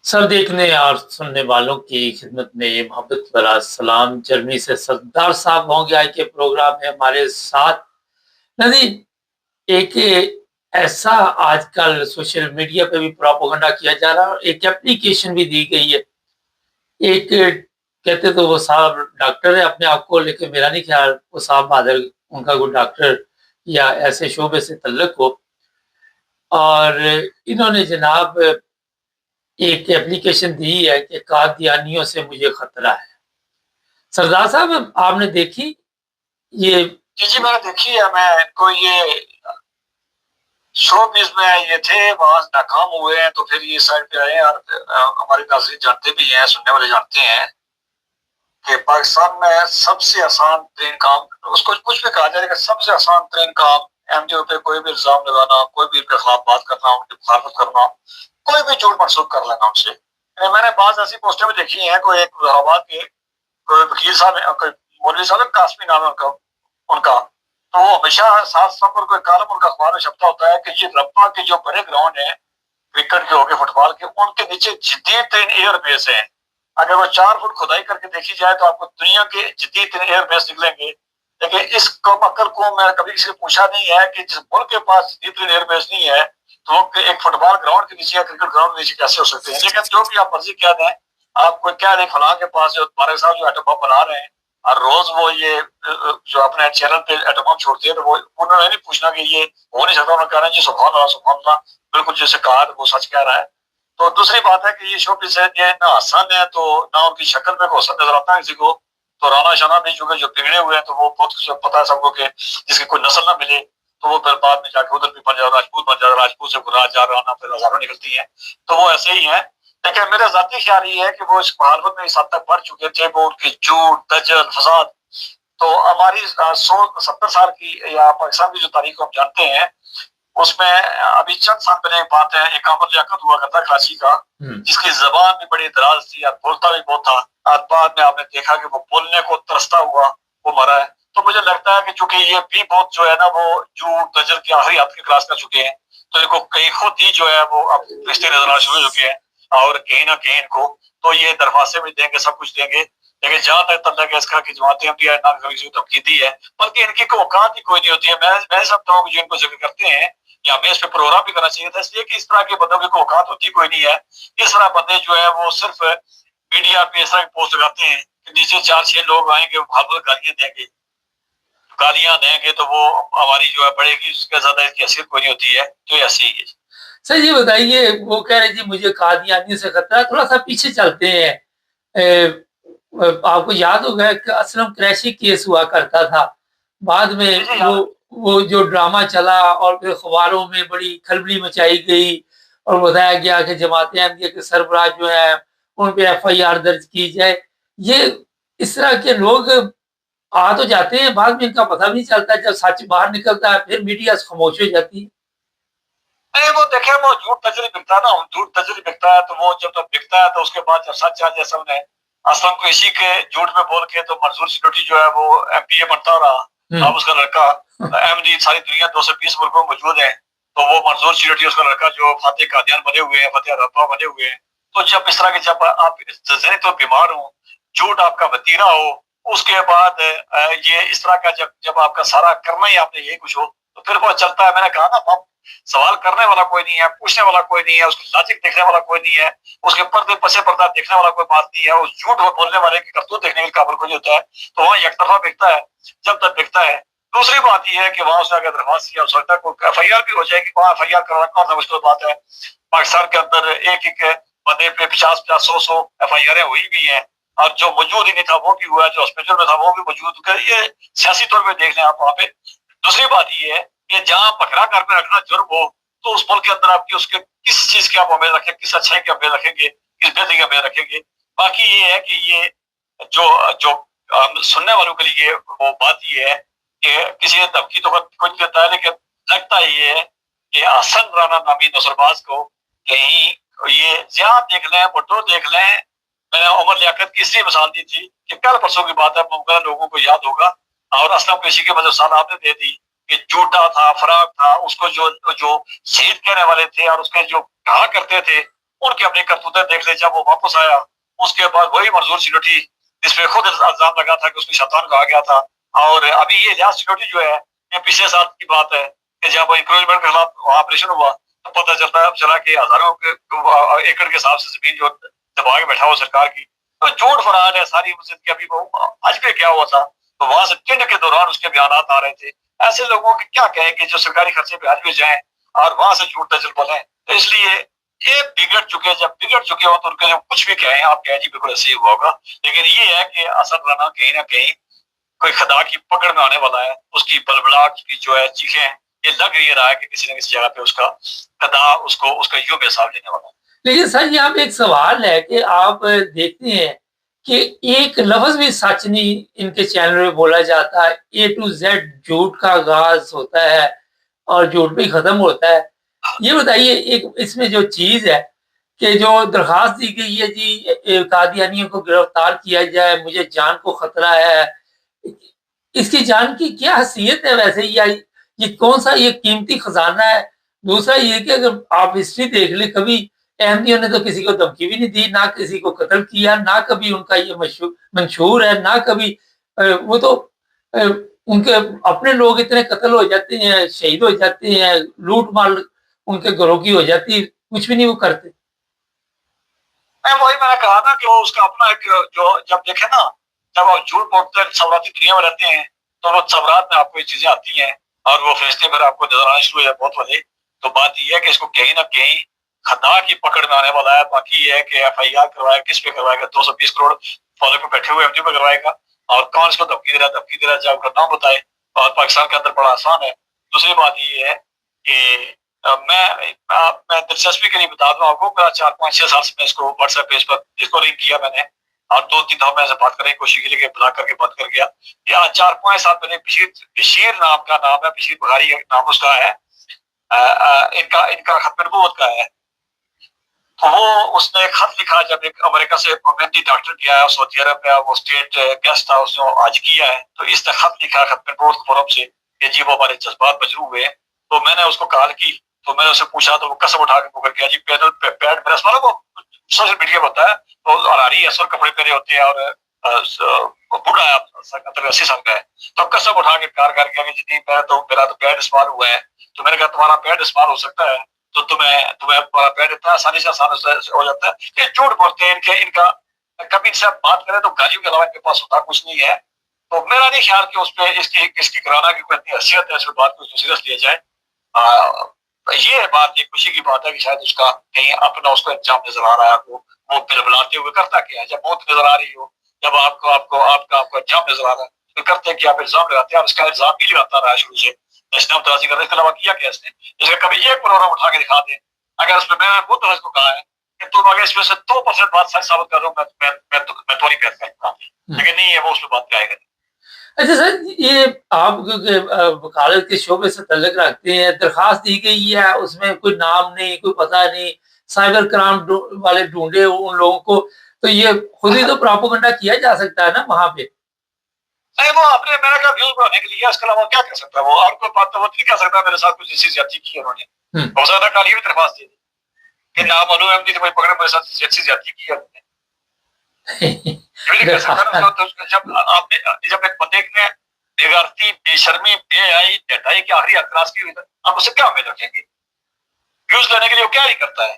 सब देखने और सुनने वालों की खिदमत में मोहब्बत भरा सलाम। जर्मनी से सरदार साहब होंगे आज के प्रोग्राम में हमारे साथ। नहीं, एक ऐसा आजकल सोशल मीडिया पे भी प्रोपेगेंडा किया जा रहा है और एक एप्लीकेशन भी दी गई है। एक कहते तो वो साहब डॉक्टर है अपने आप को, लेकिन मेरा नहीं ख्याल वो साहब बहादुर उनका कोई डॉक्टर या ऐसे शोबे से तल्लुक हो। और इन्होंने जनाब एक एप्लीकेशन दी है कि कादियानियों से मुझे खतरा है। सरदार साहब आपने देखी ये? जी जी मैंने देखी है। मैं कोई ये शोबिज़ में ये थे, वहां नाकाम हुए हैं तो फिर ये साइड पे आए हैं। और हमारे नाज़रीन जानते भी हैं, सुनने वाले जानते हैं कि पाकिस्तान में सबसे आसान तरीन काम, उसको कुछ भी कहा जाए लेकिन सबसे आसान तरीन काम एमडीओ पे कोई भी इल्जाम लगाना, कोई भी उनके खिलाफ बात करना, उनकी मुखालफत करना, कोई भी झूठ मनसूख कर लेना उनसे। मैंने बात ऐसी पोस्टें भी देखी हैं। कोई एक मुजाहराबाद के कोई वकील साहब है, कोई मौलवी साहब है, कासमी नाम है उनका, तो वो हमेशा 7 सितंबर को एक कॉलम उनका अखबार में छपता होता है कि ये रब्बा के जो बड़े ग्राउंड है क्रिकेट के हो गए, फुटबॉल के, उनके नीचे जदीद तरीन एयर बेस है। अगर वो 4 फुट खुदाई करके देखी जाए तो आपको दुनिया के जदीद तरीन एयर बेस निकलेंगे। लेकिन इस कमअक्ल को मैं कभी किसी से पूछा नहीं है कि जिस मुल्क के पास जदीद तरीन एयर बेस नहीं है तो वो एक फुटबॉल ग्राउंड के नीचे या क्रिकेट ग्राउंड के नीचे कैसे हो सकते हैं। लेकिन जो भी आप मर्जी क्या दें, आपको क्या दें, फलां के पास जो तुम्हारे साहब जो एटम बम बना रहे हैं और रोज वो ये जो अपने चैनल पे एटम बम छोड़ते हैं, तो वो उन्होंने नहीं पूछना कि ये हो नहीं सकता। उन्होंने कह रहे हैं जी सुभान अल्लाह सुभान अल्लाह, बिल्कुल जैसे कहा वो सच कह रहा है। तो दूसरी बात है कि ये शोपीस है, ये ना हसन है तो ना उनकी शक्ल में कोई हसन नजर आता है किसी को। तो राना शाना भी चूंकि जो बिगड़े हुए हैं तो वो बहुत कुछ पता है सबको कि जिसकी कोई नस्ल ना मिले तो वो फिर बाद में जाके उधर भी बन जाता, राजपूत बन जाता, राजपूत से राजा राना फिर हजारों निकलती है। तो वो ऐसे ही है। लेकिन मेरा जाती ख्याल ये है कि वो इस मुखालफत में इस हद तक बढ़ चुके थे, वो उनकी झूठ दजल फसाद। तो हमारी 170 साल की या पाकिस्तान की जो तारीख हम जानते हैं उसमें अभी चंद साल पहले बात है, एक अमर लियाकत हुआ करता कराची का, जिसकी जबान भी बड़ी दराज थी और बोलता भी बहुत था। आज बाद में आपने देखा कि वो बोलने को तरसता हुआ वो मरा है। तो मुझे लगता है कि चूंकि ये भी बहुत जो है ना वो झूठ दजल की आखिरी हद की क्रॉस कर चुके हैं, तो इनको कहीं खुद ही जो है वो अब रिश्ते नजर आना शुरू हो चुके हैं। और कहीं ना कहीं इनको तो ये दरख्वास्तें भी देंगे, सब कुछ देंगे, लेकिन जहां तक तल्लक है इसका की जमातें हम भी ना कभी तमकीदी है, बल्कि इनकी औकात ही कोई नहीं होती है। मैं समझता हूँ कि जो इनको जिक्र करते हैं या हमें इस पे प्रोग्राम भी करना चाहिए था, इसलिए कि इस तरह के बंदों की औकात होती कोई नहीं है। इस तरह बंदे जो है वो सिर्फ मीडिया पे इस तरह की पोस्ट लगाते हैं कि नीचे 4-6 लोग आएंगे, फालतू गालियां देंगे तो वो हमारी जो है बढ़ेगी, उसके ज्यादा इसकी हैसियत कोई नहीं होती है। तो ऐसे ही है। सर ये बताइए, वो कह रहे जी मुझे कादियानी से खतरा। थोड़ा सा पीछे चलते हैं। आपको याद होगा कि असलम क्रैशी केस हुआ करता था, बाद में वो जो ड्रामा चला और फिर अखबारों में बड़ी खलबली मचाई गई और बताया गया कि जमाते अहमदिया के सरबराह जो है उन पे FIR दर्ज की जाए। ये इस तरह के लोग आ तो जाते हैं, बाद में इनका पता भी नहीं चलता, जब सच बाहर निकलता है फिर मीडिया खामोश हो जाती है। नहीं वो देखे, वो झूठ तजरी बिकता है ना, झूठ तजरी बिकता है तो वो जब तक बिकता है तो उसके बाद जब सच आ जाए सामने, असलम को इसी के झूठ में बोल के तो मंजूर सिक्योरिटी जो है वो MPA बनता रहा। अब उसका लड़का अहमदी सारी दुनिया 220 मुल्कों में मौजूद है, तो वो मंजूर सिक्योरिटी उसका लड़का जो फतेह कादियान बने हुए हैं, फतेह रब्बा बने हुए हैं। तो जब इस तरह के जब आप जहनी तो बीमार हो, झूठ आपका वतीरा हो, उसके बाद ये इस तरह का जब आपका सारा करना ही आपने यही कुछ हो तो फिर वो चलता है। मैंने कहा ना, सवाल करने वाला कोई नहीं है, पूछने वाला कोई नहीं है, उसकी लॉजिक देखने वाला कोई नहीं है, उसके पर्दे पसे पर्दा देखने वाला कोई बात नहीं है, उस झूठ बोलने वाले की करतूत देखने के काबिल कोई होता है। तो वहाँ एक तरफा बिकता है जब तक बिकता है। दूसरी बात यह है कि वहां उसने अगर दरख्वास्त किया हो सकता है कोई FIR भी हो जाएगी। वहाँ FIR करना कौन सा मुश्किल बात है। पाकिस्तान के अंदर एक एक बंदे पे 50-50 100 FIR हुई भी है, और जो मौजूद ही नहीं था वो भी हुआ है, जो हॉस्पिटल में था वो भी मौजूद। ये सियासी तौर पर देख लें आप वहाँ पे। दूसरी बात ये है कि जहां पकड़ा कर में रखना जुर्म हो तो उस मुल्क के अंदर आपकी उसके किस चीज की आप उम्मीद रखें, किस अच्छाई की उम्मीद रखेंगे, किस बेहतरी की उम्मीद रखेंगे। बाकी ये है कि ये जो जो सुनने वालों के लिए वो बात ये है कि किसी ने धमकी तो कुछ देता है, लेकिन लगता ये है कि हसन राना नामी नसरबाज को कहीं ये ज्यादा देख लें, भुट्टो देख लें। मैंने उमर लियाकत की इसलिए मिसाल दी थी कि कल परसों की बात है, मुमकिन लोगों को याद होगा, और असलम पेशी के मतलब साल आपने दे दी कि झूठा था, फराक था, उसको जो जो शहीद कहने वाले थे और उसके जो कहा करते थे उनकी अपनी करतूतें देख ले। जब वो वापस आया उसके बाद वही मंजूर चिलोटी जिसपे खुद इल्जाम लगा था कि उसको शैतान कहा गया था, और अभी ये इलियास चिलोटी जो है ये पिछले साल की बात है कि जब इंक्रोचमेंट के खिलाफ ऑपरेशन हुआ तो पता चला कि हजारों एकड़ के हिसाब से जमीन जो दबा के बैठा हुआ सरकार की, तो झूठ फराड है सारी जिंदगी। अभी वो आज पे क्या हुआ था, तो वहां से टेंड के दौरान उसके बयान आ रहे थे। ऐसे लोगों के क्या कहें कि जो सरकारी खर्चे पे आज भी जाए और वहां से झूठ तजल बोले। तो इसलिए ये बिगड़ चुके, जब बिगड़ चुके हो तो उनके जो कुछ भी कहें आप कहें जी बिल्कुल ऐसे ही हुआ होगा, लेकिन ये है कि असर राना कहीं ना कहीं कोई खदा की पकड़ में आने वाला है। उसकी बलबलाहट की जो है चीखें, ये लग ये रहा है कि किसी न किसी जगह पे उसका खदा उसका यूं बेसाब लेने वाला है। लेकिन सर यहाँ पे एक सवाल है कि आप देखते हैं कि एक लफ्ज भी सच नहीं इनके चैनल में बोला जाता है, A to Z झूठ का आगाज होता है और झूठ भी खत्म होता है। ये बताइए एक इसमें जो चीज है कि जो दरखास्त दी गई है जी कादियानियों को गिरफ्तार किया जाए, मुझे जान को खतरा है, इसकी जान की क्या हैसियत है वैसे, या ये कौन सा ये कीमती खजाना है? दूसरा ये कि अगर आप हिस्ट्री देख ले, कभी अहमदियों ने तो किसी को धमकी भी नहीं दी, ना किसी को कत्ल किया, ना कभी उनका ये मंशूर है, ना कभी वो तो उनके अपने लोग इतने कत्ल हो जाते हैं, शहीद हो जाते हैं, लूट मार उनके घरों की हो जाती है, कुछ भी नहीं वो करते। वही मैंने कहा ना कि वो उसका अपना एक जो जब देखे ना, जब आप झूठ बोलते हैं सवराती दुनिया में रहते हैं तो वो सवरात में आपको ये चीजें आती हैं और वो फैसले फिर आपको नजर आने शुरू हो जाए बहुत बड़े। तो बात ये है कि इसको कहीं ना कहीं खदा की पकड़ में आने वाला है। बाकी ये है कि FIR करवाएगा, किस पे करवाएगा, 220 करोड़ फॉलो पे बैठे हुए MD पे करवाएगा, और कौन इसको धमकी दे रहा है जब नाम बताए। और पाकिस्तान के अंदर बड़ा आसान है। दूसरी बात ये है कि मैं दिलचस्पी के लिए बता दूं आपको, मेरा 4-5-6 साल से मैं इसको व्हाट्सएप पेज पर इसको लिंक किया मैंने, और 2-3 दफा मैं बात करने की कोशिश की, लेकिन ब्लॉक करके बंद कर गया। या 4-5 साल पहले बशीर नाम का नाम है, बशीर बुखारी नाम उसका है, इनका खत नबूवत का है। तो वो उसने एक खत लिखा जब एक अमेरिका से मेहनती डॉक्टर गया सऊदी अरब में, वो स्टेट गेस्ट था, उसने आज किया है, तो इसने खत लिखा खत नबूवत फोरम से कि जी वो हमारे जज्बात मजरू हुए। तो मैंने उसको कॉल की, तो मैंने उससे पूछा, तो वो कसम उठा के पकड़ गया जी पैड प्रेस वाला वो सोशल मीडिया होता है, तो हरारी असर कपड़े पहने होते हैं और बूढ़ा है 80 साल का है, तो कसम उठा के प्यार कर गया कि जी नहीं मेरा तो पैड इस्तेमाल हुआ है। तो मैंने कहा तुम्हारा पैड इस्तेमाल हो सकता है, तो तुम्हें तुम्हारा पैड इतना आसानी से आसान हो जाता है कि झूठ बोलते हैं। इनका कभी इनसे बात करें तो गालियों के अलावा इनके पास होता कुछ नहीं है। तो मेरा नहीं ख्याल कि उस पर इसकी कराना की कोई इतनी हैसियत है, इस बात को सीरियस लिया जाए। ये बात ये खुशी की बात है कि शायद उसका कहीं अपना उसको इंतजाम नजर आ रहा है, वो बिलबलाते हुए करता क्या है। जब मौत नजर आ रही हो, जब आपको इंतजाम नजर आ रहा है, तो करते कि आप इल्जाम लगाते हैं, और इसका इल्जाम भी लगाता रहा शुरू से नेशनल तराजी करने के अलावा किया क्या इसने। इसका कभी एक प्रोग्राम उठा के दिखा दे, अगर उसमें मैंने बहुत तरह इसको कहा है कि तुम अगर इसमें से 2% बात सच साबित कर रहे हो मैं तुम्हारी पैर का, लेकिन नहीं है वो उसमें बात क्या आएगा। अच्छा सर, ये आप क्योंकि वकालत के शोबे से तल्लुक रखते हैं, दरखास्त दी गई है, उसमें कोई नाम नहीं, कोई पता नहीं, साइबर क्राइम वाले ढूंढे उन लोगों को, तो ये खुद ही तो प्रोपेगेंडा किया जा सकता है ना वहां पे। नहीं वो अपने मैंने कहा व्यूज बढ़ाने के लिए, इसके अलावा क्या कर सकता है वो, और कोई बात तो वो नहीं कर सकता मेरे साथ कुछ ऐसी ज्यादती की है उन्होंने। हो सकता है काली भी दरखास्त दे दी कि नामालूम एमडी तो कोई पकड़े मेरे साथ ऐसी ज्यादती की है उन्होंने। जब एक बंदे ने बेगैरती, बेशर्मी, बेहयाई, ढटाई की आखिरी अतराज की हुई, आप उससे क्या उम्मीद रखेंगे? व्यूज लेने के लिए वो क्या ही करता है।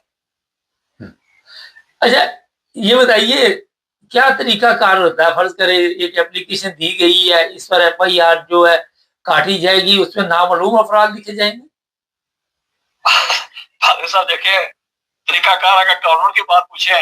अच्छा ये बताइए क्या तरीका कार होता है, फर्ज करे एक एप्लीकेशन दी गई है, इस पर FIR जो है काटी जाएगी, उसमें नामालूम अफराद लिखे जाएंगे। साहब देखिए तरीकाकार अगर कानून की बात पूछे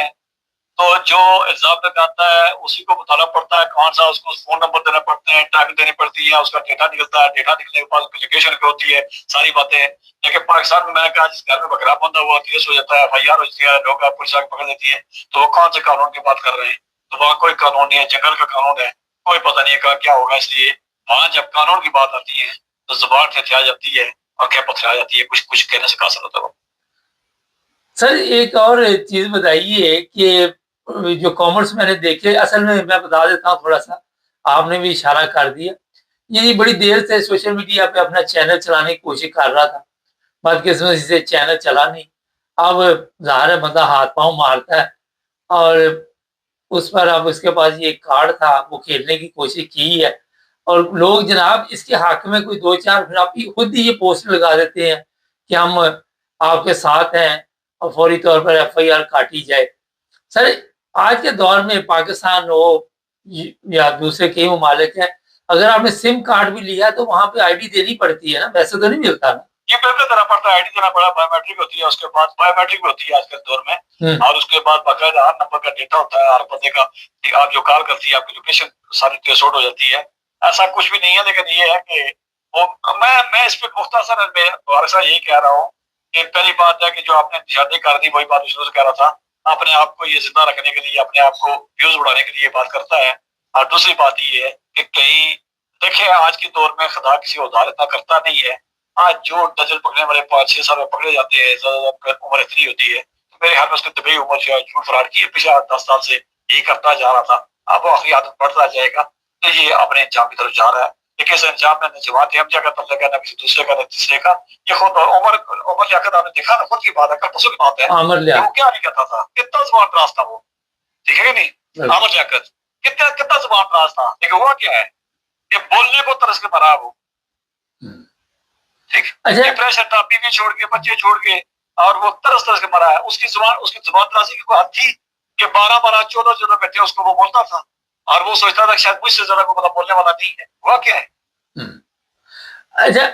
तो जो इल्जाम लगाता है उसी को बताना पड़ता है कौन सा, उसको फोन नंबर देना पड़ते हैं, टैग देनी पड़ती है, उसका डेटा निकलता है, डेटा निकलने के बाद लोकेशन पे होती है सारी बातें। लेकिन पाकिस्तान में मैंने कहा जिस घर में बकरा बंधा हुआ केस हो जाता है, FIR हो जाती है, लोग पुलिस आके पकड़ लेती है, तो वो कौन से कानून की बात कर रहे हैं? तो वहाँ कोई कानून नहीं है, जंगल का कानून है, कोई पता नहीं है क्या होगा। इसलिए वहाँ जब कानून की बात आती है तो जुबान हथिया जाती है और क्या पथरा जाती है, कुछ कुछ कहने से का असर होता है। सर एक और चीज बताइए कि जो कॉमर्स मैंने देखे, असल में मैं बता देता हूँ थोड़ा सा, आपने भी इशारा कर दिया, ये बड़ी देर से सोशल मीडिया पे अपना चैनल चलाने की कोशिश कर रहा था, बदकिस्मती से चैनल चला नहीं। अब ज़ाहिर है बंदा हाथ पाँव मारता है, और उस पर अब उसके पास ये कार्ड था, वो खेलने की कोशिश की है, और लोग जनाब इसके हक में कोई 2-4 फिर आप ही खुद ही ये पोस्टर लगा देते हैं कि हम आपके साथ हैं, और फौरी तौर पर एफआईआर काटी जाए। सर, आज के दौर में पाकिस्तान हो या दूसरे कई ममालिक हैं, अगर आपने सिम कार्ड भी लिया तो वहाँ पे आईडी देनी पड़ती है ना, वैसे तो नहीं मिलता ना? ये बिल्कुल देना पड़ता है, आईडी देना पड़ा, बायोमेट्रिक होती है, उसके बाद बायोमेट्रिक होती है आज के दौर में, और उसके बाद बाकायदा हर नंबर का डेटा होता है हर बंदे का, आप जो कॉल करती है आपकी लोकेशन सारी ट्रेसआउट हो जाती है। ऐसा कुछ भी नहीं है, लेकिन ये है कि वो मैं इस पे मुख्तसर में यही कह रहा हूँ कि पहली बात है कि जो आपने निशानी कर दी, वही बात शुरू से कह रहा था, अपने आप को ये जिंदा रखने के लिए, अपने आप को व्यूज बढ़ाने के लिए बात करता है। और दूसरी बात ये है कि कहीं देखिए आज के दौर में खुदा किसी उधार इतना करता नहीं है। आज जो डजल पकड़ने वाले 5-6 साल में पकड़े जाते हैं, उम्र इतनी होती है, तो मेरे ख्याल में उसकी तबी उम्र जो है झूठ फरार की है, पिछले 10 साल से यही करता जा रहा था, अब वो आखिरी आदत बढ़ता जाएगा, तो ये अपने अंजाम की तरफ जा रहा है। लेकिन इस अंजाम में न जमात हमजा का तल्लुक है, न किसी दूसरे का, न तीसरे का। ये खुद उमर लियाकत आपने देखा ना, खुद की बात है, कल परसों की बात है, वो क्या नहीं कहता था, कितना जुबान दराज था वो, ठीक है कि नहीं? आमर लियाकत कितना जुबान दराज था, लेकिन हुआ क्या है कि बोलने को तरस के मरा वो, ठीक। अच्छा, डिप्रेशन था, बीवी छोड़ के, बच्चे छोड़ के, और वो तरस तरस के मरा है। उसकी जुबान दराजी की कोई हद थी कि 12-12, 14-14 घंटे उसको वो बोलता था, और वो सोचता था शायद मुझसे ज्यादा को मतलब बोलने वाला नहीं है। हुआ क्या है? अच्छा,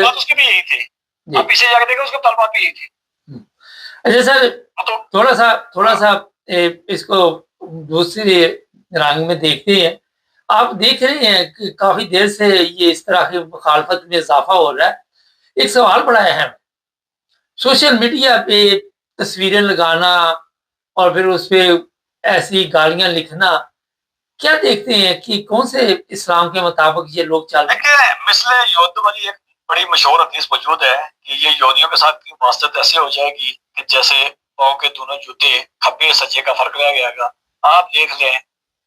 बात उसकी भी यही थी, आप पीछे जाकर देखो उसके तलबात भी यही थी। अच्छा सर, तो थोड़ा सा इसको दूसरी रंग में देखते हैं। आप देख रहे हैं कि काफी देर से ये इस तरह की मुखालफत में इजाफा हो रहा है। एक सवाल बड़ा अहम, सोशल मीडिया पे तस्वीरें लगाना और फिर उस पे ऐसी गालियां लिखना, क्या देखते हैं कि कौन से इस्लाम के मुताबिक ये लोग चल रहे हैं? मिसले योद्ध वाली एक बड़ी मशहूर हदीस मौजूद है कि ये यहूदियों के साथ वास्तव ऐसे हो जाएगी कि जैसे पाँव के दोनों जूते, खब्बे सज्जे का फर्क रह जाएगा। आप देख लें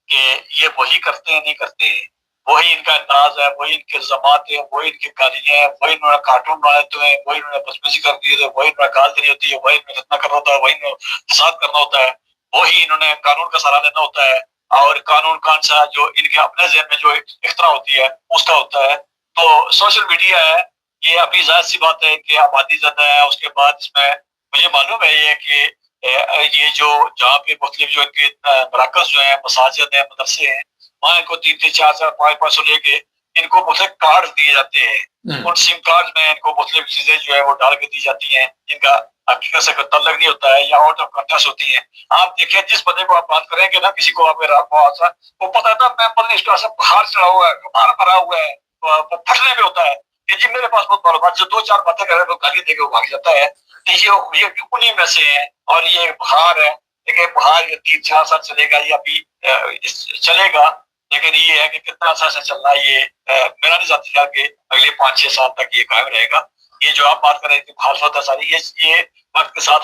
कि ये वही करते हैं, नहीं करते हैं, वही इनका अंदाज है, वही इनके इल्जामात है, वही इनकी गालियां हैं, वही इन्होंने कार्टून बनाए हुए हैं, वही इन्होंने बदतमीजी कर दी है, वही इन्होंने गाल देनी होती है, वही इन्होंने कितना करना होता है, वही इन्होंने फसाद करना होता है, वही इन्होंने कानून का सहारा लेना होता है, और कानून कौन सा जो इनके अपने ज़हन में जो इख्तरा होती है उसका होता है। तो सोशल मीडिया है, ये अभी जाहिर सी बात है कि आबादी ज्यादा है, उसके बाद इसमें मुझे मालूम है ये कि ये जो जहाँ पे मुख्तलिफ जो इनके मराकज जो है, मसाजिद है, मदरसे हैं, वहाँ इनको 3-3, 4-4, 5-5 लेके इनको मुख्तलिफ कार्ड दिए जाते हैं। उन सिम कार्ड में इनको मुख्तलिफ चीजें जो है वो डाल के दी जाती हैं, इनका हकीकत से कोई तल्लक नहीं होता है, या आउट ऑफ कंटेक्स्ट होती है। आप देखिए जिस बंदे को आप बात करेंगे ना, किसी को अगर आपको वो पता था मैं पता इसका सब बुखार चढ़ा हुआ है, बुखार भरा हुआ है, वो फटने में होता है कि जी मेरे पास बहुत मालूम, जो 2-4 बातें करे तो गाली देके वो भाग जाता है। ये उन्हीं में से है, और ये बुखार है, लेकिन बुखार 3-4 साल चलेगा या अभी चलेगा, लेकिन ये है कि कितना अर्सा से चलना, ये मेरा नहीं जाती ख्याल कि अगले 5-6 साल तक ये कायम रहेगा। ये जो आप बात कर रहे थे मुखालफत है सारी, ये वक्त के साथ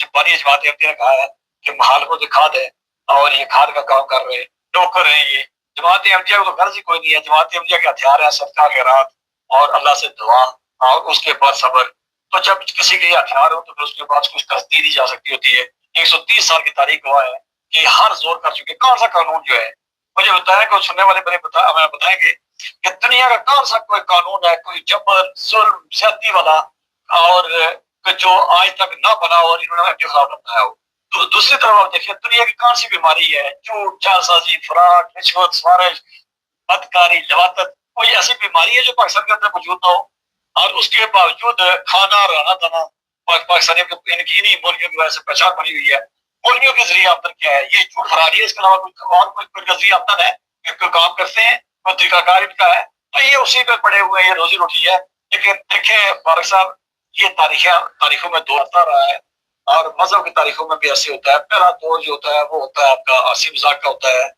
जापानी जमात ने कहा है कि मुखालफत खाद है, और ये खाद का काम कर रहे हैं, टोकर हैं ये जमात अहमदिया को तो गर्ज ही कोई नहीं है। जमात अहमदिया के हथियार है सदका खैरात और अल्लाह से दुआ, और उसके बाद सब्र। तो जब किसी के हथियार हो तो फिर उसके बाद कुछ कसदी दी जा सकती होती है। 130 साल की तारीख हुआ है कि हर जोर कर चुके। कौन सा कानून जो है, मुझे बताया कि सुनने वाले बड़े बताएंगे कि दुनिया का कौन सा कोई कानून है, कोई जबर जुल्म ज्यादती वाला, और जो आज तक ना बना और इन्होंने अपने खिलाफ बनाया हो। दूसरी तरफ आप देखिए दुनिया की कौन सी बीमारी है, झूठ, जालसाजी, फराड, रिश्वत, साजिश, बदकारी, लवातत, कोई ऐसी बीमारी है जो पाकिस्तान के अंदर मौजूद ना हो, और उसके बावजूद खाना रहना दाना पाकिस्तानी इनकी इन्हीं मुर्गियों की वजह से पहचान बनी हुई है। मुर्गियों के जरिए आमदन क्या है, ये झूठ फराडी है, इसके अलावा कोई जरिए आमदन है, कोई काम करते हैं, कोई तरीकाकार इनका है, तो ये उसी पे पड़े हुए ये रोजी रोटी है। लेकिन देखें फारूक साहब, ये तारीखों में दो आता रहा है, और मजहब की तारीखों में भी ऐसे होता है। पहला दौर जो होता है वो होता है आपका हंसी मजाक का होता है,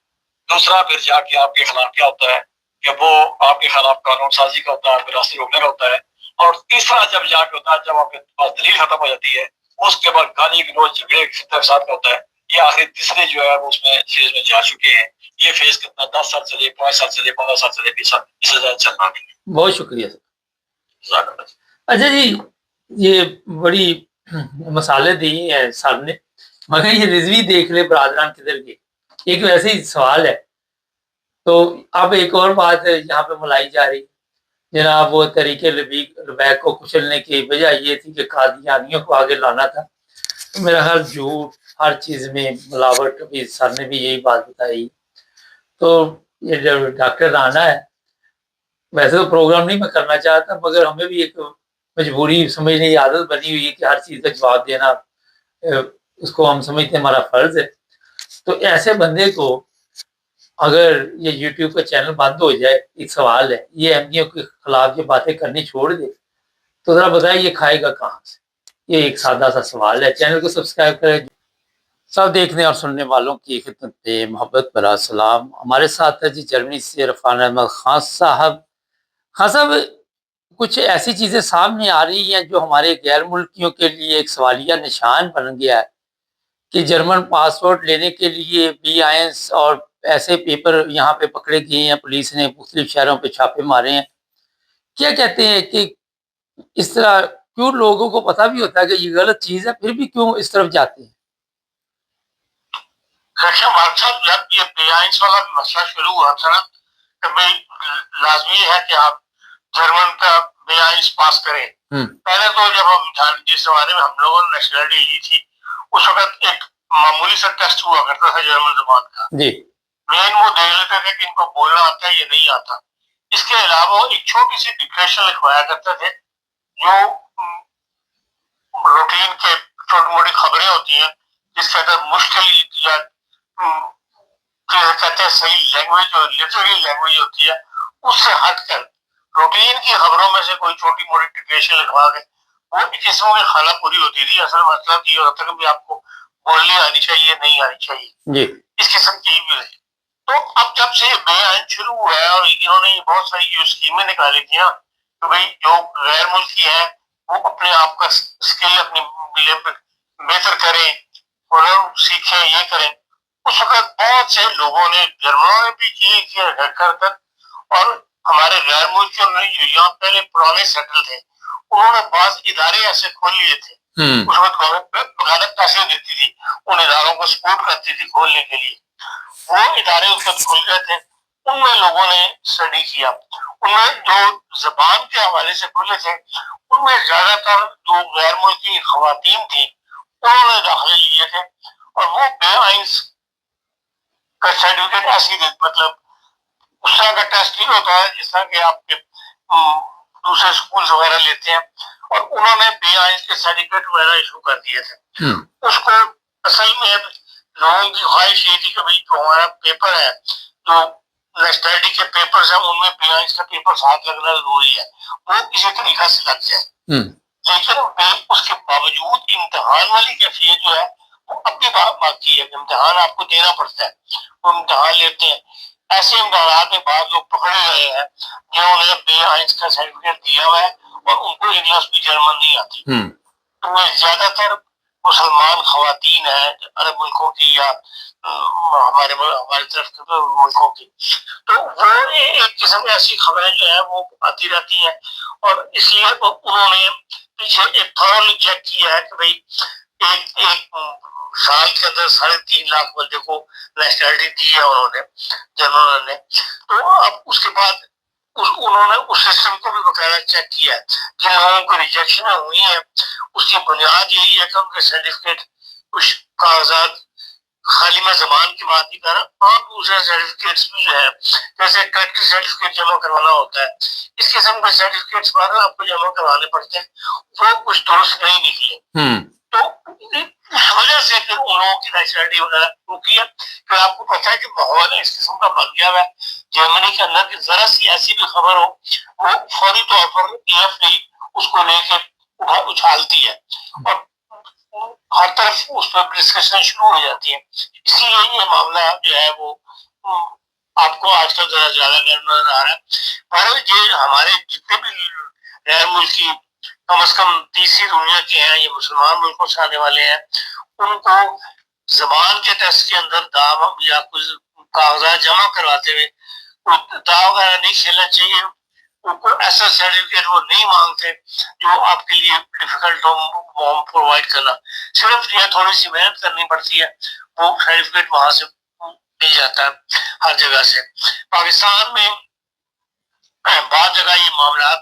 दूसरा फिर जाके आपके खिलाफ क्या होता है कि वो आपके खिलाफ कानून साजी का होता है, फिर रास्ते रोकने का होता है, और तीसरा जब जाके होता है जब आपके पास दलील खत्म हो जाती है, उसके बाद गाली गलौज झगड़े के साथ का होता है। ये आखिर तीसरे जो है वो उसमें फेज में जा चुके हैं। ये फेज कितना 10 साल चले, 5 साल चले, 15 साल चले, 20 साल, इससे ज्यादा चलना नहीं। बहुत शुक्रिया सर। अच्छा जी, ये बड़ी مسالے دی ہیں سر نے، مگر یہ رضوی دیکھ لے برادران کدھر گئے، ایک ویسے ہی سوال ہے۔ تو اب ایک اور بات یہاں پہ ملائی جا رہی، جناب وہ طریقے لبیک کو کچلنے کی وجہ یہ تھی کہ قادیانیوں کو آگے لانا تھا۔ میرا خیال جھوٹ، ہر چیز میں ملاوٹ، ابھی سر نے بھی یہی بات بتائی۔ تو یہ جو ڈاکٹر رانا ہے، ویسے تو پروگرام نہیں میں کرنا چاہتا، مگر ہمیں بھی ایک مجبوری سمجھنے کی عادت بنی ہوئی ہے کہ ہر چیز کا جواب دینا اس کو ہم سمجھتے ہیں ہمارا فرض ہے۔ تو ایسے بندے کو اگر یہ یوٹیوب کا چینل بند ہو جائے، ایک سوال ہے، یہ احمدیوں کے خلاف یہ باتیں کرنی چھوڑ دے، تو ذرا بتائیں یہ کھائے گا کہاں سے؟ یہ ایک سادہ سا سوال ہے۔ چینل کو سبسکرائب کریں۔ سب دیکھنے اور سننے والوں کی خدمت پہ محبت برا سلام۔ ہمارے ساتھ ہے جی جرمنی سے عرفان احمد خان صاحب۔ خان صاحب، کچھ ایسی چیزیں سامنے آ رہی ہیں جو ہمارے غیر ملکیوں کے لیے ایک سوالیہ نشان بن گیا ہے کہ جرمن پاسپورٹ لینے کے لیے B1 اور ایسے پیپر یہاں پہ پکڑے گئے ہیں، پولیس نے مختلف شہروں پہ چھاپے مارے ہیں۔ کیا کہتے ہیں کہ اس طرح کیوں لوگوں کو پتہ بھی ہوتا ہے کہ یہ غلط چیز ہے، پھر بھی کیوں اس طرف جاتے ہیں؟ جب یہ B1 والا مسئلہ شروع ہوا تھا نا، کہ بھائی لازمی ہے کہ آپ جرمن کا B1 پاس کریں۔ پہلے تو جب ہم جس زمانے میں ہم لوگوں نے نیشنلٹی لی تھی، اس وقت ایک معمولی سا ٹیسٹ ہوا کرتا تھا جرمن زبان کا، مین وہ دیکھ لیتے تھے کہ ان کو بولنا آتا ہے یا نہیں آتا۔ اس کے علاوہ ایک چھوٹی سی ڈکریشن لکھوایا کرتے تھے، جو روٹین کے چھوٹی موٹی خبریں ہوتی ہیں جس کے اندر مشکل یا کہتے ہیں صحیح لینگویج اور لٹریری لینگویج ہوتی ہے، اس سے ہٹ کر روٹین کی خبروں میں سے کوئی چھوٹی موٹی ڈکریشن لکھوا کے وہ قسموں کی خالہ پوری ہوتی تھی۔ اصل مطلب یہ ہوتا ہے کہ آپ کو بولنی آنی چاہیے، نہیں آنی چاہیے، اس قسم کی بھی رہی۔ تو اب جب سے B1 شروع ہوا ہے اور انہوں نے بہت ساری جو اسکیمیں نکالی تھی نا کہ بھائی جو غیر ملکی ہیں وہ اپنے آپ کا اسکل اپنی بہتر کریں، ہنر سیکھیں، یہ کریں، اس وقت بہت سے لوگوں نے، جرمنوں نے بھی کیے کر اور ہمارے غیر ملکیوں نے جو یہاں پہلے پرانے سیٹل تھے انہوں نے بعض ادارے ایسے کھول لیے تھے۔ اس وقت گورنمنٹ بغاوت پیسے دیتی تھی، ان اداروں کو سپورٹ کرتی تھی کھولنے کے لیے، وہ ادارے اس وقت کھل گئے تھے۔ ان میں لوگوں نے اسٹڈی کیا، ان میں جو زبان کے حوالے سے کھلے تھے ان میں زیادہ تر جو غیر ملکی خواتین تھیں انہوں نے داخلے لیے تھے، اور وہ B1 کا سرٹیفکیٹ ایسی مطلب اس طرح کا ٹیسٹ نہیں ہوتا ہے جس طرح کہ آپ کے دوسرے اسکول وغیرہ لیتے ہیں، اور انہوں نے B1 کے سرٹیفکیٹ وغیرہ ایشو کر دیے تھے۔ اس کو اصل میں لوگوں کی خواہش یہ تھی کہ بھائی جو ہمارا پیپر ہے، جو نیشنلٹی کے پیپرز ہیں، ان میں B1 کا پیپر ساتھ لگنا ضروری ہے، وہ کسی طریقہ سے لگ جائے۔ لیکن اس کے باوجود امتحان والی کیفیت جو ہے وہ اب بھی باقی ہے، امتحان آپ کو دینا پڑتا ہے، وہ امتحان لیتے ہیں۔ ایسے امتحانات میں بعض لوگ پکڑے گئے ہیں جنہوں نے B1 کا سرٹیفکیٹ دیا ہوا ہے اور ان کو انگلش بھی جرمن نہیں آتی۔ تو وہ زیادہ تر مسلمان خواتین ہیں عرب ملکوں کی یا ہمارے طرف کے ملکوں کی، تو وہ ایک قسم ایسی خبریں جو ہیں وہ آتی رہتی ہیں، اور اس لیے انہوں نے پیچھے ایک تھورلی چیک کیا ہے کہ بھائی ایک سال کے اندر 3.5 لاکھ بندے کو نیشنلٹی دی ہے انہوں نے، جنرل نے۔ تو اب اس کے بعد انہوں نے اس سسٹم کو بھی باقاعدہ چیک کیا ہے، جن لوگوں کو ریجیکشن ہوئی ہیں اس کی بنیاد یہی ہے کہ ان کے سرٹیفکیٹ کچھ کاغذات، خالی میں زبان کی بات نہیں کر رہا، اور دوسرے سرٹیفکیٹس بھی جو ہے جیسے کریکٹر سرٹیفکیٹ جمع کروانا ہوتا ہے، اس قسم کے سرٹیفکیٹس بعد آپ کو جمع کروانے پڑتے ہیں، وہ کچھ درست نہیں نکلے۔ تو اس وجہ سے پھر ان لوگوں کی نیشنلٹی وغیرہ رکی ہے۔ پھر آپ کو پتا ہے کہ ماحول اس قسم کا بن گیا ہے جرمنی کے اندر کہ ذرا سی ایسی بھی خبر ہو وہ فوری طور پر AFD اس کو لے کے اچھالتی ہے، اور ہر طرف اس پر ڈسکشن شروع ہو جاتی ہے۔ اسی لیے یہ معاملہ جو ہے وہ آپ کو آج کل ذرا زیادہ نظر آ رہا ہے۔ اور یہ ہمارے جتنے بھی غیر ملکی کم از کم تیسری دنیا کے ہیں یا مسلمان ملکوں سے آنے والے ہیں، ان کو زبان کے ٹیسٹ کے اندر داو یا کچھ کاغذات جمع کرواتے ہوئے داو وغیرہ نہیں کھیلنا چاہیے، کوئی ایسا سرٹیفکیٹ وہ نہیں مانگتے جو آپ کے لیے ڈیفیکلٹ ہو پرووائڈ کرنا. صرف یہ تھوڑی سی محنت کرنی پڑتی ہے, وہ سرٹیفکیٹ وہاں سے مل جاتا ہے ہر جگہ سے. پاکستان میں بعض جگہ یہ معاملات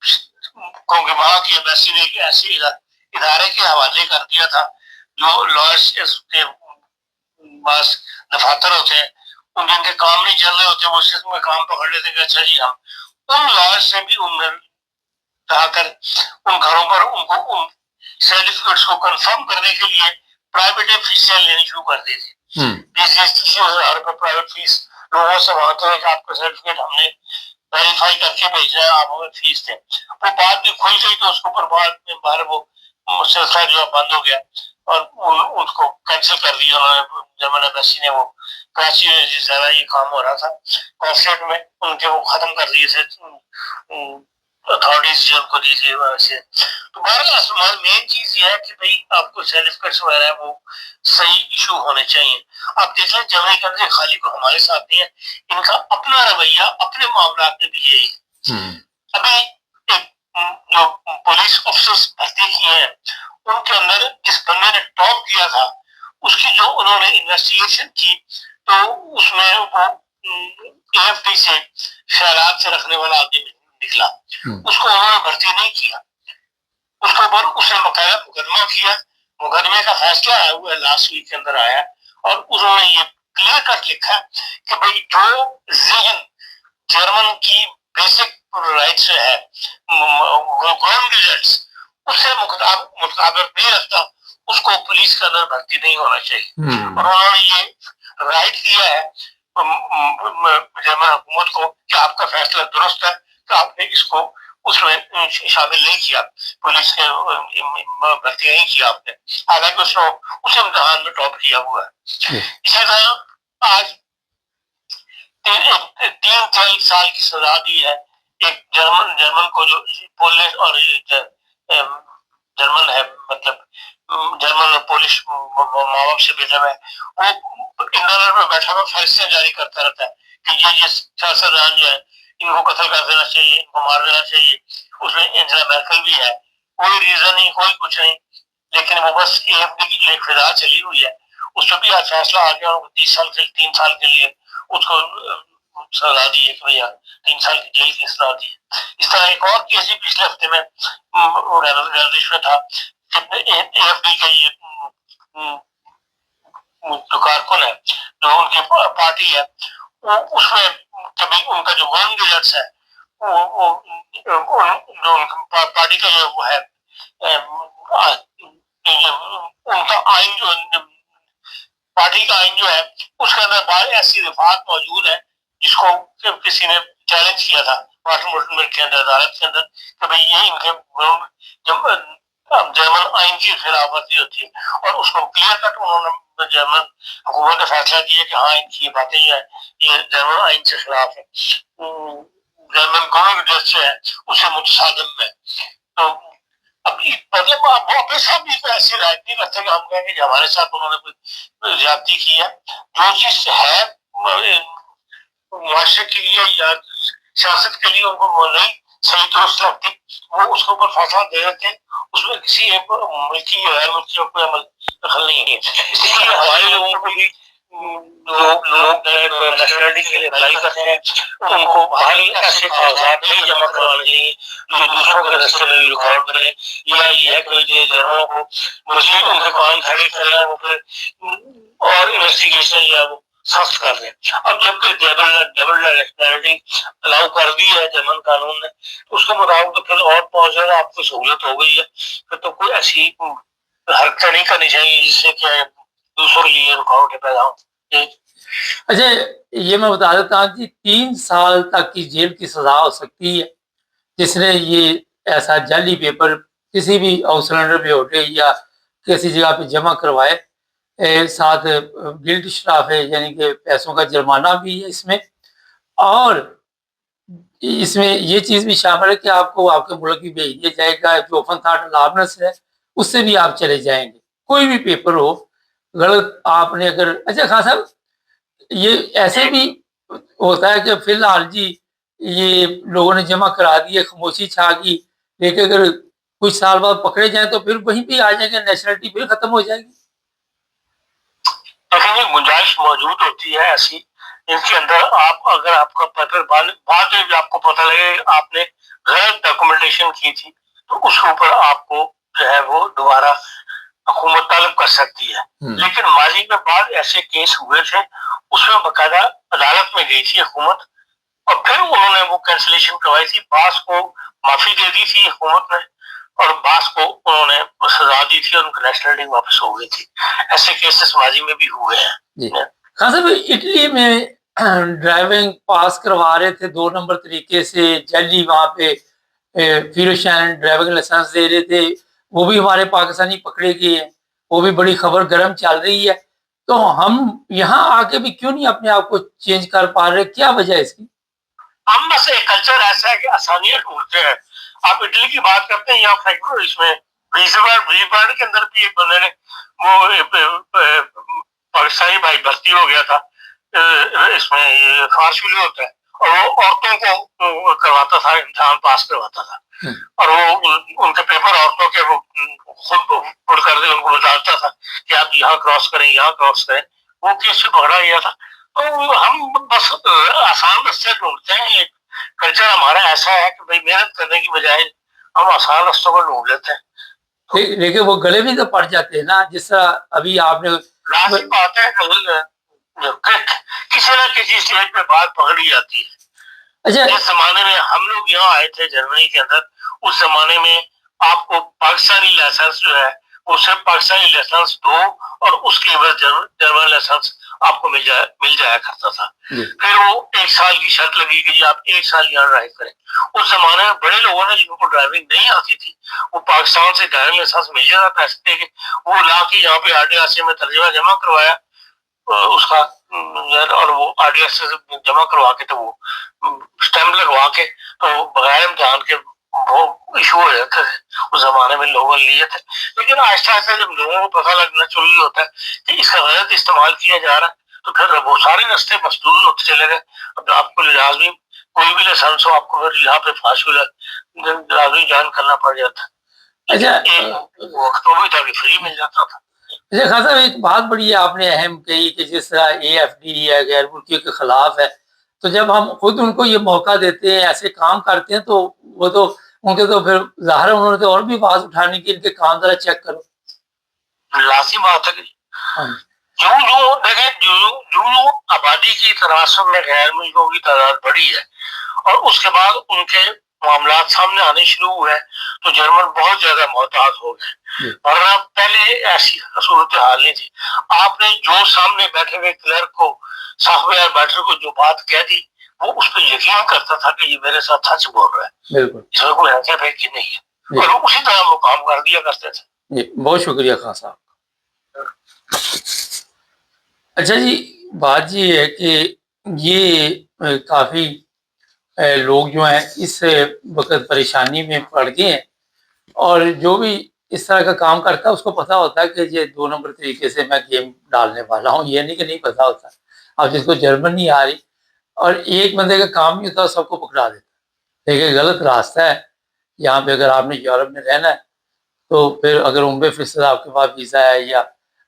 کیونکہ وہاں کی ایمبیسی نے ایک ایسے ادارے کے حوالے کر دیا تھا جو لائرس کے پاس دفاتر ہوتے ہیں, ان جن کے کام نہیں چل رہے ہوتے وہ سسٹم میں کام پکڑ لیتے کہ اچھا جی ہم ان لائرس سے بھی ان جا کر ان گھروں پر ان کو ان سرٹیفکیٹس کو کنفرم کرنے کے لیے پرائیویٹ فیسیں لینی شروع کر دی تھی. 20,000 روپے پرائیویٹ فیس لوگوں سے مانگتے ہیں کہ آپ کا سرٹیفکیٹ ہم نے ویریفائی کر کے بھیجنا ہے, آپ ہمیں فیس دیں. وہ بات بھی کھل گئی تو اس کے اوپر بعد میں باہر وہ سلسلہ جو ہے بند ہو گیا اور ان کو کینسل کر دیا انہوں نے. جرمن ایمبیسی نے وہ کراچی میں جس جگہ یہ کام ہو رہا تھا کانسلیٹ میں ان کے وہ ختم کر دیے تھے اتھارٹیز جو ان کو دی تھی ویسے. تو بہرحال مین چیز یہ ہے کہ بھائی آپ کو سرٹیفکیٹس وغیرہ وہ صحیح ایشو ہونے چاہیے. آپ دیکھ لیں جمعی کرنے خالی کو ہمارے ساتھ نہیں ہے, ان کا اپنا رویہ اپنے معاملات میں بھی یہی. ابھی ایک جو پولیس افسرس بھرتی کیے ہیں ان کے اندر جس بندے نے ٹاپ کیا تھا اس کی جو انہوں نے انویسٹیگیشن کی تو اس میں وہ AFD سے خیالات سے رکھنے والا آدمی نکلا, اس کو انہوں نے بھرتی نہیں کیا. اس کے اوپر اس نے باقاعدہ مقدمہ کیا, مقدمے کا فیصلہ آیا ہوا ہے لاسٹ ویک کے اندر آیا, اور انہوں نے یہ کلیئر کٹ لکھا کہ بھائی جو ذہن جرمن کی بیسک رائٹس ہے گورنمنٹ ریزلٹس اس سے مطابق نہیں رکھتا اس کو پولیس کے اندر بھرتی نہیں ہونا چاہیے. اور انہوں نے یہ رائٹ دیا ہے جرمن حکومت کو کہ آپ کا فیصلہ درست ہے کہ آپ نے اس کو اس میں شامل نہیں کیا, پولیس کے بھرتی نہیں کیا آپ نے, حالانکہ اس نے اس امتحان میں ٹاپ کیا ہوا ہے. اسی طرح آج 3 سال کی سزا دی ہے ایک جرمن کو جو پولش اور جرمن ہے مطلب جرمن اور پولش ماں باپ سے بیٹا ہے, وہ انگلینڈ میں بیٹھا ہوا فیصلے جاری کرتا رہتا ہے کہ یہ سیاستدان جو ہے ان کو قتل کر دینا چاہیے, ان کو مار دینا چاہیے. اس میں انجلا میرکل بھی ہے, کوئی ریزن نہیں کوئی کچھ نہیں, لیکن وہ بس AFD کی ایک فضا چلی ہوئی ہے. اس پہ بھی آج فیصلہ آ گیا 30 سال کے 3 سال کے لیے اس کو سزا دی ہے کہ بھیا 3 سال کی جیل کی سزا دی ہے. اس طرح ایک اور کیس بھی پچھلے ہفتے میں گردش میں تھا کہ AFD کا یہ جو کارکن ہے جو ان کی پارٹی ہے اس میں کبھی ان کا جو گورنمنٹ ریزلٹس ہے جو پارٹی کا جو وہ ہے ان کا آئین جو پارٹی کا آئین جو ہے اس کے اندر بعض ایسی رفات موجود ہے جس کو کسی نے چیلنج کیا تھا پارلیمنٹ کے اندر عدالت کے اندر کہ بھائی یہ ان کے جرمن آئین کی خلاف ورزی ہوتی ہے, اور اس کو کلیئر کٹ انہوں نے جرمن حکومت نے فیصلہ کیا کہ ہاں ان کی باتیں جو ہے یہ جرمن آئین کے خلاف ہے, جرمن گورنمنٹ جو ہے اس سے متصادم ہے. تو ابھی مطلب وہ اپنے ساتھ بھی ایسی رائٹ نہیں کرتے کہ ہم کہیں گے کہ ہمارے ساتھ انہوں نے کوئی زیادتی کی ہے. جو چیز ہے معاشرے کے لیے یا سیاست کے لیے ان کو نہیں صحیح درست لگتی وہ اس کے اوپر فیصلہ دے دیتے ہیں, اس میں کسی ایک ملکی یا غیر ملکی کا کوئی عمل دخل نہیں ہے. اس لیے ہمارے لوگوں کو بھی لوگ نیشنلٹی کے لیے اپلائی کرتے ہیں ان کو باہر ایسے کاغذات نہیں جمع کروانے چاہیے جو دوسروں کے رستے میں بھی رکاوٹ بنے, یا یہ ہے کہ جرمنوں کو مزید ان کے کام کھڑے کریں وہ پھر اور انویسٹیگیشن یا وہ سخت کر دیں. اب جبکہ ڈبل نیشنلٹی الاؤ کر دی ہے جرمن قانون نے اس کے مطابق تو پھر اور بہت زیادہ آپ کو سہولت ہو گئی ہے, پھر تو کوئی ایسی حرکت نہیں کرنی چاہیے جس سے کہ دوسروں کے لیے رکاوٹیں پیدا ہوں. اچھا یہ میں بتا دیتا ہوں کہ 3 سال تک کی جیل کی سزا ہو سکتی ہے جس نے یہ ایسا جعلی پیپر کسی بھی ہاؤس سلنڈر پہ ہوٹے یا کسی جگہ پہ جمع کروائے, ساتھ گلٹ شراف ہے یعنی کہ پیسوں کا جرمانہ بھی ہے اس میں, اور اس میں یہ چیز بھی شامل ہے کہ آپ کو آپ کے ملک بھی بھیج دیا جائے گا, جو اوپن تھاٹ لابنس ہے اس سے بھی آپ چلے جائیں گے. کوئی بھی پیپر ہو غلط آپ نے اگر, اچھا خان صاحب یہ ایسے بھی ہوتا ہے کہ فی الحال جی یہ لوگوں نے جمع کرا دیے, خاموشی چھا گئی, لیکن اگر کچھ سال بعد پکڑے جائیں تو پھر وہیں پہ آ جائیں گے, نیشنلٹی پھر ختم ہو جائے گی. لیکن گنجائش موجود ہوتی ہے ایسی ان کے اندر. آپ اگر آپ کا پیپر بعد میں بھی آپ کو پتہ لگے آپ نے غلط ڈاکومنٹیشن کی تھی تو اس کے اوپر آپ کو جو ہے وہ دوبارہ حکومت طلب کر سکتی ہے. لیکن ماضی میں بعد ایسے کیس ہوئے تھے, اس میں باقاعدہ عدالت میں گئی تھی حکومت اور پھر انہوں نے وہ کینسلیشن کروائی تھی. بعض کو معافی دے دی تھی حکومت نے اور بعض کو انہوں نے سزا دی تھی اور ان کی نیشنلٹی واپس ہو گئی تھی. ایسے کیسز ماضی میں بھی ہوئے ہیں. جی خان صاحب, اٹلی میں ڈرائیونگ پاس کروا رہے تھے 2 نمبر طریقے سے, جعلی وہاں پہ فیروشین ڈرائیونگ لائسنس دے رہے تھے, وہ بھی ہمارے پاکستانی پکڑے گئے ہیں, وہ بھی بڑی خبر گرم چل رہی ہے. تو ہم یہاں آ کے بھی کیوں نہیں اپنے آپ کو چینج کر پا رہے, کیا وجہ ہے اس کی؟ ہم بس ایک کلچر ایسا ہے کہ آسانیاں ڈھونڈتے ہیں. آپ اٹلی کی بات کرتے ہیں, یہاں فیکٹر اس میں ویزبرڈ کے اندر بھی ایک بندے نے وہ پاکستانی بھائی بھرتی ہو گیا تھا, اس میں فارشولی ہوتا ہے اور وہ عورتوں کو کرواتا تھا, امتحان پاس کرواتا تھا اور وہ ان کے پیپر عورتوں کے وہ خود پڑ کر کے ان کو بتاتا تھا کہ آپ یہاں کراس کریں, یہاں کراس کریں. وہ کیس سے پکڑا گیا تھا. تو ہم بس آسان رستے ڈھونڈتے ہیں. ایک کلچر ہمارا ایسا ہے کہ بھائی محنت کرنے کی بجائے ہم آسان رستوں کو ڈھونڈ لیتے ہیں. لیکن وہ گلے بھی تو پڑ جاتے ہیں نا, جس طرح ابھی آپ نے لازم بات ہے کسی نہ کسی اسٹیج پہ بات پکڑی جاتی ہے. اچھا, جس زمانے میں ہم لوگ یہاں آئے تھے جرمنی کے اندر, اس زمانے میں آپ کو پاکستانی لائسنس جو ہے وہ صرف پاکستانی لائسنس دو اور اس کے بعد جرمن لائسنس آپ کو مل جایا کرتا تھا. پھر وہ 1 سال کی شرط لگی کہ جی آپ 1 سال یہاں ڈرائیو کریں. اس زمانے میں بڑے لوگوں نے جن کو ڈرائیونگ نہیں آتی تھی وہ پاکستان سے ڈرائیونگ لائسنس مل جاتا, پیسے دے کے وہ لا کے یہاں پہ RDRC میں ترجمہ جمع کروایا اس کا, اور وہ RDRC سے جمع کروا کے تو وہ اسٹیمپ لگوا کے تو بغیر امتحان کے وہ ایشو ہو جاتے تھے. اس زمانے میں لوگوں نے لیے تھے. لیکن آہستہ آہستہ جب لوگوں کو پتہ لگنا شروع ہوتا ہے کہ اس کا غلط استعمال کیا جا رہا ہے تو پھر وہ سارے راستے مسدود ہوتے چلے گئے. اب آپ کو لازمی کوئی بھی لائسنس ہو آپ کو پھر یہاں پہ فاصلہ لازمی جوائن کرنا پڑ جاتا ہے. وقت وہ بھی تھا کہ فری مل جاتا تھا. اچھا خان صاحب, ایک بات بڑی آپ نے اہم کہی کہ جس طرح AFD ہے غیر ملکیوں کے خلاف ہے, تو جب ہم خود ان کو یہ موقع دیتے ہیں, ایسے کام کرتے ہیں, تو وہ تو ان کے تو پھر ظاہر انہوں نے تو اور بھی آواز اٹھانے کی, ان کے کام ذرا چیک کرو. لازمی بات ہے کہ جو آبادی کی تناسب میں غیر ملکوں کی تعداد بڑھی ہے اور اس کے بعد ان کے معاملات سامنے آنے شروع ہوئے تو جرمن بہت زیادہ محتاط ہو گئے. ورنہ پہلے ایسی صورتحال نہیں تھی. آپ نے جو سامنے بیٹھے ہوئے کلرک کو, سافٹ ویئر بیٹر کو جو بات کہہ دی وہ اس پہ یقین کرتا تھا کہ یہ میرے ساتھ سچ بول رہا ہے, اس میں کوئی ایسا پھینکی نہیں ہے, اور اسی طرح وہ کام کر دیا کرتے تھے. بہت شکریہ خان صاحب. اچھا جی, بات یہ ہے کہ یہ کافی لوگ جو ہیں اس وقت پریشانی میں پڑ گئے ہیں, اور جو بھی اس طرح کا کام کرتا ہے اس کو پتا ہوتا ہے کہ یہ 2 نمبر طریقے سے میں گیم ڈالنے والا ہوں, یہ نہیں کہ نہیں پتا ہوتا. اب جس کو جرمن نہیں آ رہی اور ایک بندے کا کام نہیں ہوتا سب کو پکڑا دیتا, لیکن غلط راستہ ہے. یہاں پہ اگر آپ نے یورپ میں رہنا ہے تو پھر اگر عمرے فیصد آپ کے پاس ویزا ہے یا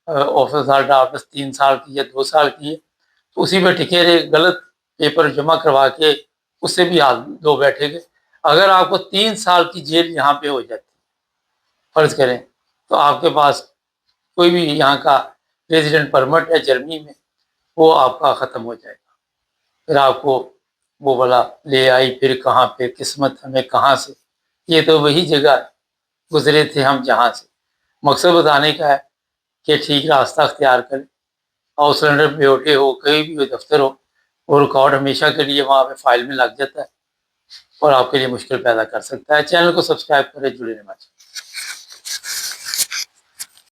آفس آپ 3 سال کی یا 2 سال کی ہے تو اسی پہ ٹکے رہے, غلط پیپر جمع کروا کے اس سے بھی ہاتھ دھو بیٹھے گے. اگر آپ کو 3 سال کی جیل یہاں پہ ہو جاتی فرض کریں تو آپ کے پاس کوئی بھی یہاں کا ریزیڈنٹ پرمٹ ہے جرمنی میں وہ آپ کا ختم ہو جائے گا. پھر آپ کو وہ بلا لے آئی پھر کہاں پہ قسمت ہمیں کہاں سے, یہ تو وہی جگہ گزرے تھے ہم جہاں سے. مقصد بتانے کا ہے کہ ٹھیک راستہ اختیار کریں, ہاؤس رینٹ پہ بیٹھے ہو کہیں بھی ہو دفتر ہو, وہ ریکارڈ ہمیشہ کے لیے وہاں پہ فائل میں لگ جاتا ہے اور آپ کے لیے مشکل پیدا کر سکتا ہے. چینل کو سبسکرائب کریں, جڑے رہنا چاہیے.